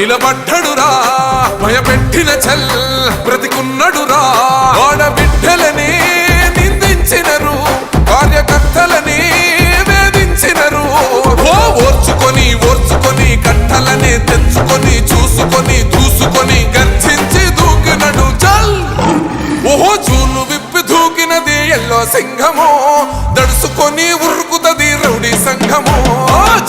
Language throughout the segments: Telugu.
నిలబడ్డడురా భయపెట్టిన చల్ బ్రతికున్నడురా ఆడబిడ్డలని నిందించినరు కార్యకర్తలని వేధించినరు ఓర్చుకొని ఓర్చుకొని కట్టలనే తెంచుకొని చూసుకొని దూసుకొని గర్జించి దూకినడు చల్ ఓహో చూలు విప్పి దూకినది ఎల్లో సింహము దడుసుకొని ఉరుకుతది రౌడీ సంఘము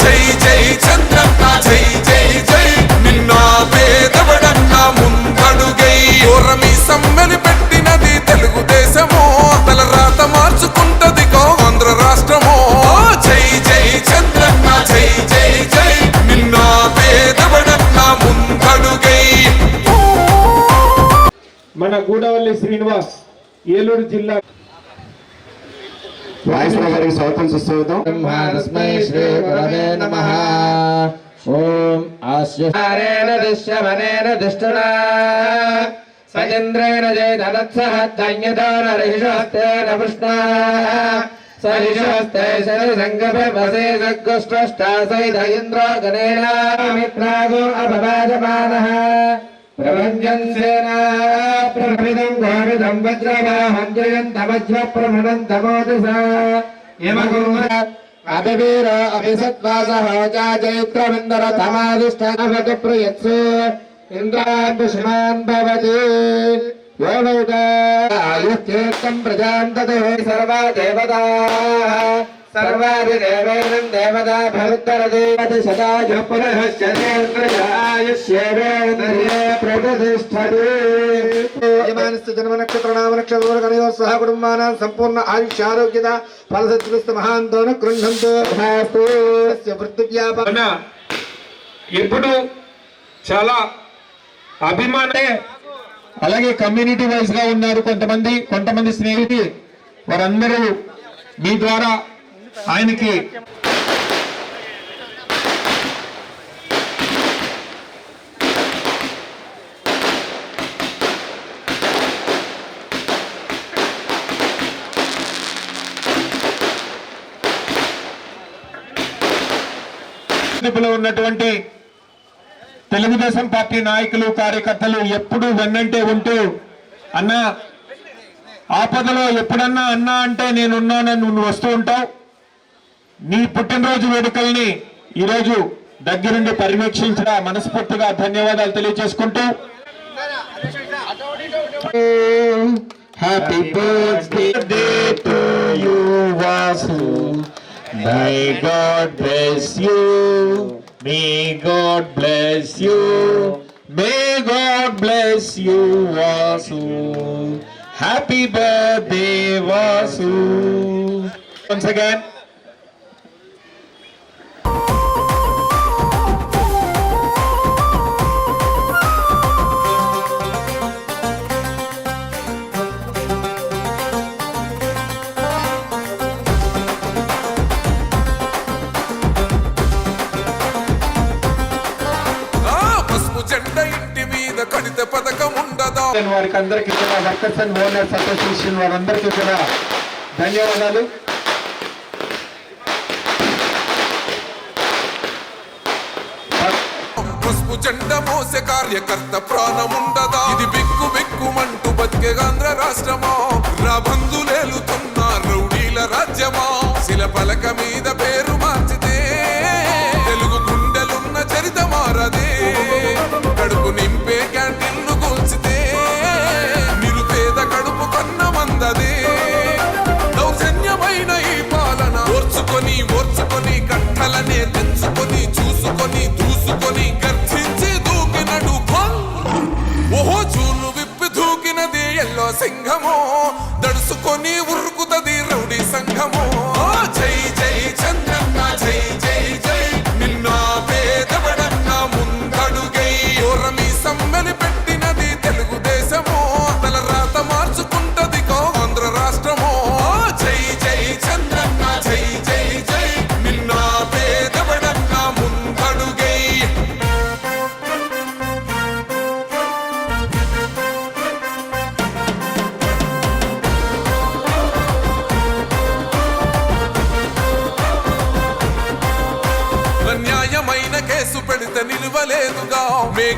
జై జై చంద్రన్న జై జై జై నిన్న పేదవడన్న ముందడుగై ఓరమి సమ్మెలి పెట్టినది తెలుగుదేశము తల రాత మార్చుకుంటది ఆంధ్ర రాష్ట్రము జై జై చంద్రన్న జై జై జై నిన్న పేదవడన్న ముందడుగై. మన గూడవల్లి శ్రీనివాస్ ఏలూరు జిల్లా గారికి స్వాగతం సుస్వాగతం. ఓం ఆస్యేన దిశ్యమనేన దిష్టనా సజేంద్రేణ జయదత్సః ధన్యదాన రహిషస్తేన కృష్ణా సరిషస్తే శని సంగమే వసే సగ్గష్టష్టసైద ఇంద్ర గణేన మిత్రాగో అపవాదమానః ప్రవంజన్ సేనా ప్రభిదం గోవిదం వజ్రవాహం జయంతమజ్వ ప్రమణంతమోదస యమగుణ అభివీర అభిసత్వాసః జైత్రవిందర తమాదిష్టనవతు ప్రయత్సు ఇంద్రాభిష్మాన్ భవతి యోగైతాయుశ్చేత్తం ప్రజాంతతే సర్వా దేవతా సర్వాదిదేవేనం దేవతా భవత్తరదేవతి సదాయ పునఃశ్చేంద్రయాయుష్యేవేంద్రియే ప్రతిష్టతి. యమానస్య జన్మ నక్షత్రనామ నక్షత్రగణయో సహ కుటుంబానాం సంపూర్ణ ఆయుష్యారోగ్యత ఫలసత్కృష్ట మహాంతోన గృహంతో వృత్తివ్యాపన. ఎప్పుడు చాలా అభిమానే అలాగే కమ్యూనిటీ వైజ్ గా ఉన్నారు కొంతమంది స్నేహితులు వారందరూ మీ ద్వారా ఆయనకి ఉన్నటువంటి తెలుగుదేశం పార్టీ నాయకులు కార్యకర్తలు ఎప్పుడు వెన్నంటే ఉంటూ అన్న ఆపదలో ఎప్పుడన్నా అన్నా అంటే నేనున్నానని నువ్వు వస్తూ ఉంటావు. నీ పుట్టినరోజు వేడుకల్ని ఈరోజు దగ్గరుండి పర్యవేక్షించడం మనస్ఫూర్తిగా ధన్యవాదాలు తెలియజేసుకుంటూ happy birthday to you Vasu. May God bless you. May God bless you. May God bless you, Vasu. Happy birthday, Vasu. Once again. వారికి అందరికీ కూడా వర్కర్స్ అండ్ ఓనర్స్ అసోసియేషన్ వారందరికీ కూడా ధన్యవాదాలు. పసుపు జెండా మోసే కార్యకర్త ప్రాణముండదా ఇది బిక్కు బిక్కుమంటూ బతికే ఆంధ్ర రాష్ట్రమా రాబందులేలుతున్న రౌడీల రాజ్యమా శిల పలక మీద పేరు మార్చితే తెలుగు గుండెలున్న చరిత మారదే కడుపు నింపే క్యాంటీన్లు కూల్చితే నిరుపేద కడుపు కన్న మందదే దౌర్జన్యమైన ఈ పాలన ఓర్చుకొని ఓర్చుకొని కట్టలనే తెంచుకొని చూసుకొని దూసుకొని గర్జించి దూకినడు ఓహో చూలు విప్పి దూకినది ఎల్లో సింహము దడుసుకొని ఉరుకుతది రౌడీ సంఘము జై జై చంద్రన్న జై జై జై నిన్న పేదవడన్న ముందడుగై ఓరమి సమ్మెలి పెట్టినది తెలుగుదేశము తల రాత మార్చుకుంటది ఆంధ్ర రాష్ట్రము జై జై చంద్రన్న జై జై జై నిన్న పేదవడన్న ముందడుగై.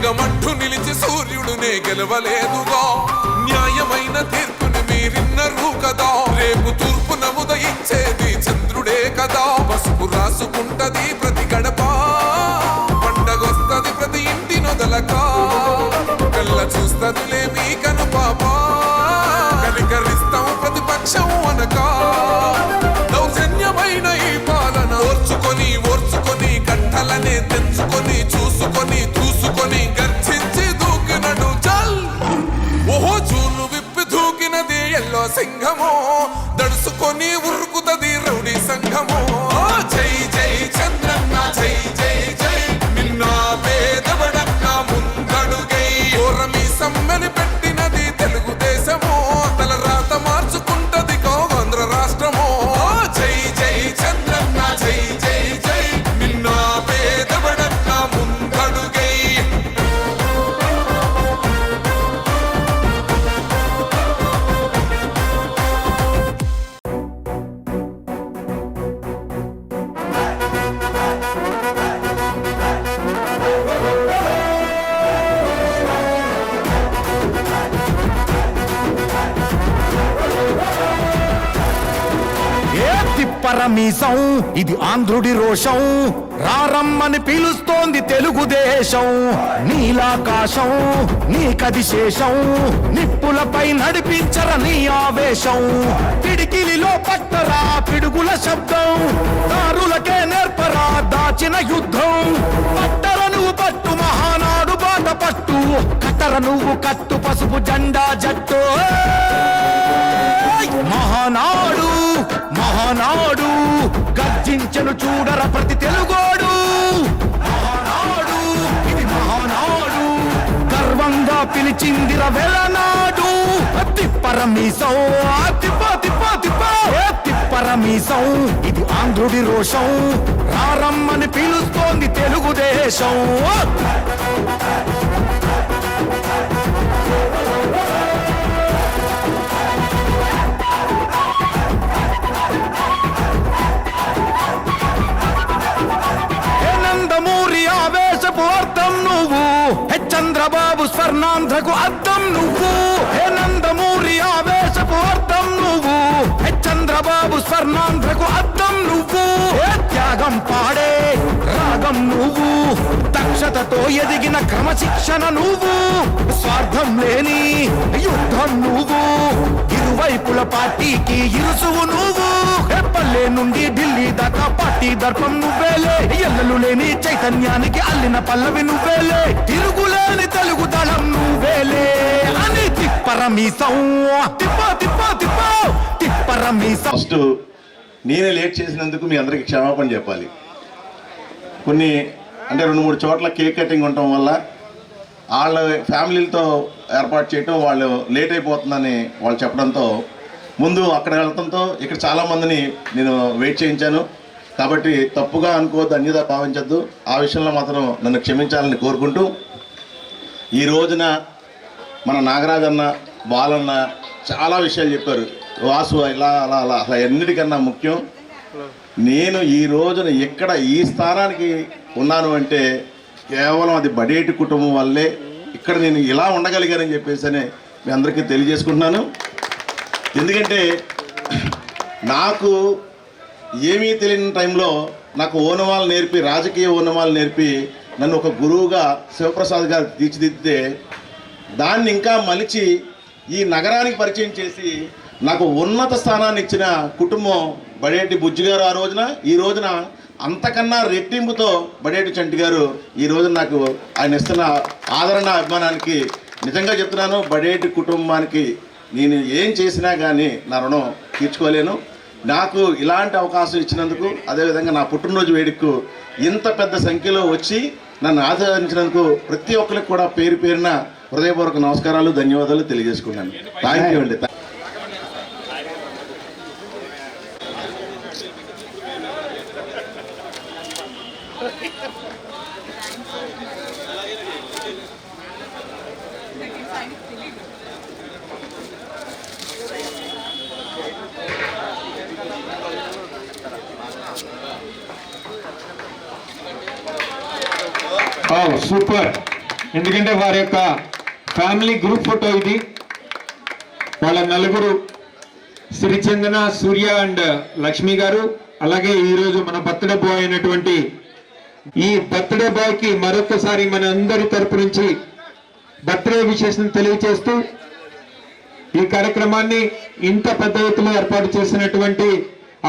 మేఘమంటూ నిలిచి సూర్యుడునే గెలవలేదుగా న్యాయమైన తీర్పుని మీరిన్నరు కదా రేపు తూర్పున ఉదయించేది చంద్రుడే కదా పసుపు రాసుకుంటది ప్రతి గడప పండగొస్తది ప్రతి ఇంటి నొదలక కళ్ళ చూస్తదిలే మీ కనుపాప కనికరిస్తాం ప్రతిపక్షం అనక దౌర్జన్యమైన ఈ పాలన ఓర్చుకొని కట్టలనే తెంచుకొని చూసుకొని దూసుకొని గర్జించి దూకినడు చల్ ఓహో జూలు విప్పి దూకినది ఎల్లో సింహమో దడుసుకొని ఉరుకుతది రౌడీ సంఘమో జై జై చంద్రన్న జై జై జై నిన్న పేదవడన్న ముందడుగై ఓరమి సమ్మెని పెట్టినది తెలుగుదేశమో తల రాత మార్చుకుంటది ఆంధ్ర రాష్ట్రమో జై జై చంద్రన్న జై జై జై నిన్న పేదవడన్న ముందడుగై పరమీసం ఇది ఆంధ్రుడి రోషం రారమ్మని పిలుస్తోంది తెలుగుదేశం నీలాకాశం నీకది శేషం నిప్పులపై నడిపించర నీ ఆవేశం పిడికిలిలో పట్టరా పిడుగుల శబ్దం దారులకే నేర్పరా దాచిన యుద్ధం పట్టర నువ్వు పట్టు మహానాడు బాట పట్టు కట్టర నువ్వు కట్టు పసుపు జెండా జట్టు మహానాడు మహానాడు గర్జించను చూడర ప్రతి తెలుగోడు మహానాడు ఇది మహానాడు గర్వంగా పిలిచిందిర వెలనాడు తిప్పరమీసం తిప్పరమీసం ఇది ఆంధ్రుడి రోషం రారమ్మని పిలుస్తోంది తెలుగుదేశం ఆవేశపు అర్థం నువ్వు చంద్రబాబు స్వర్ణాంధ్రకు అర్థం నువ్వు నందమూరి ఆవేశపు అర్థం నువ్వు చంద్రబాబు స్వర్ణాంధ్రకు అర్థం నువ్వు త్యాగం పాడే రాగం నువ్వు దక్షతతో ఎదిగిన క్రమశిక్షణ నువ్వు స్వార్థం లేని యుద్ధం నువ్వు ఇరువైపుల పార్టీకి ఇరుసువు నువ్వు పల్లె నుండి ఢిల్లీ దాకా పార్టీ దర్పం నువ్వేలే ఎల్లలు లేని చైతన్యానికి అల్లిన పల్లవి నువ్వేలే తిరుగులేని తెలుగు దళం నువ్వేలే అని తిప్పరమీసం తిప్పరమీసం. ఫస్ట్ నేనే లేట్ చేసినందుకు మీ అందరికీ క్షమాపణ చెప్పాలి. కొన్ని అంటే 2-3 చోట్ల కేక్ కటింగ్ ఉండటం వల్ల వాళ్ళ ఫ్యామిలీలతో ఏర్పాటు చేయటం వాళ్ళు లేట్ అయిపోతుందని వాళ్ళు చెప్పడంతో ముందు అక్కడ వెళ్లడంతో ఇక్కడ చాలామందిని నేను వెయిట్ చేయించాను. కాబట్టి తప్పుగా అనుకోవద్దు, అన్యదా భావించద్దు. ఆ విషయంలో మాత్రం నన్ను క్షమించాలని కోరుకుంటూ ఈ రోజున మన నాగరాజ్ అన్న బాలన్న చాలా విషయాలు చెప్పారు. వాసు ఇలా అలా అలా అసలు ఎన్నిటికన్నా ముఖ్యం నేను ఈ రోజున ఎక్కడ ఈ స్థానానికి ఉన్నాను అంటే కేవలం అది బడేటి కుటుంబం వల్లే ఇక్కడ నేను ఇలా ఉండగలిగానని చెప్పేసి మీ అందరికీ తెలియజేసుకుంటున్నాను. ఎందుకంటే నాకు ఏమీ తెలియని టైంలో నాకు ఓనమాలు నేర్పి రాజకీయ ఓనమాలు నేర్పి నన్ను ఒక గురువుగా శివప్రసాద్ గారు తీర్చిదిద్దితే దాన్ని ఇంకా మలిచి ఈ నగరానికి పరిచయం చేసి నాకు ఉన్నత స్థానాన్ని ఇచ్చిన కుటుంబం బడేటి బుజ్జి గారు ఆ రోజున. ఈ రోజున అంతకన్నా రెట్టింపుతో బడేటి చంటి గారు ఈ రోజున నాకు ఆయన ఇస్తున్న ఆదరణ అభిమానానికి నిజంగా చెప్తున్నాను. బడేటి కుటుంబానికి నేను ఏం చేసినా కానీ నా రుణం తీర్చుకోలేను. నాకు ఇలాంటి అవకాశం ఇచ్చినందుకు, అదేవిధంగా నా పుట్టినరోజు వేడుకకు ఇంత పెద్ద సంఖ్యలో వచ్చి నన్ను ఆదరించినందుకు ప్రతి ఒక్కరికి కూడా పేరు పేరున హృదయపూర్వక నమస్కారాలు, ధన్యవాదాలు తెలియజేసుకున్నాను. థ్యాంక్ యూ అండి. సూపర్. ఎందుకంటే వారి యొక్క ఫ్యామిలీ గ్రూప్ ఫోటో ఇది. వాళ్ళ నలుగురు సిరిచందన, సూర్య అండ్ లక్ష్మి గారు, అలాగే ఈరోజు మన బర్త్డే బాయ్ అయినటువంటి ఈ బర్త్డే బాయ్ కి మరొకసారి మన అందరి తరపు నుంచి బర్త్డే విషెస్ తెలియజేస్తూ ఈ కార్యక్రమాన్ని ఇంత పెద్ద ఎత్తులో ఏర్పాటు చేసినటువంటి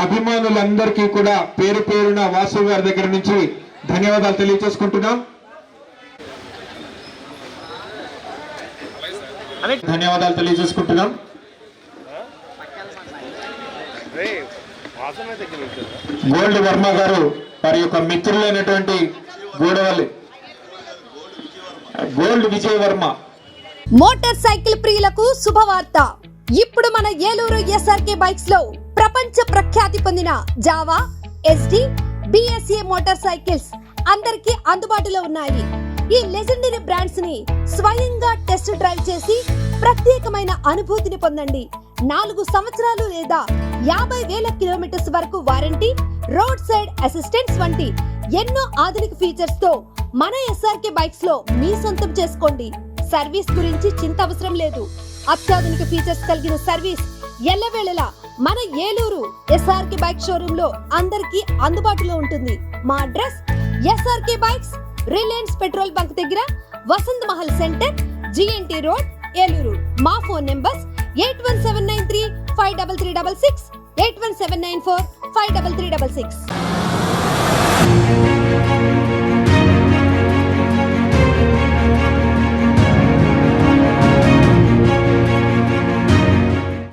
అభిమానులందరికీ కూడా పేరు పేరున వాసు గారి దగ్గర నుంచి ధన్యవాదాలు తెలియజేసుకుంటున్నాం. గోల్డ్ వర్మ గారు వారి యొక్క మిత్రులైనటువంటి gold Vijay Varma. Motorcycle ప్రియులకు శుభవార్త. ఇప్పుడు మన ఏలూరు ఎస్ఆర్కే బైక్స్ లో ప్రపంచ ప్రఖ్యాతి పొందిన Java, SD, BSA motor cycles అందరికీ అందుబాటులో ఉన్నాయి. ఈ లెజెండరీ బ్రాండ్స్ ని స్వయంగా టెస్ట్ డ్రైవ్ చేసి ప్రత్యేకమైన అనుభూతిని పొందండి. 4 సంవత్సరాలు లేదా 50,000 కిలోమీటర్స్ వరకు వారంటీ, రోడ్ సైడ్ అసిస్టెంట్స్ వంటి ఎన్నో ఆధునిక ఫీచర్స్ తో మన ఎస్ఆర్కే బైక్స్ లో మీ సొంతం చేసుకోండి. సర్వీస్ గురించి చింత అవసరం లేదు. అత్యాధునిక ఫీచర్స్ కలిగిన సర్వీస్ ఎల్లవేళలా మన ఏలూరు ఎస్ఆర్కే బైక్ షోరూమ్ లో అందరికీ అందుబాటులో ఉంటుంది. మా address SRK bikes, Reliance petrol bunk దగ్గర, Vasant Mahal centre, GNT road, Eluru. మా ఫోన్ నెంబర్స్ 8179353366, 8179453366.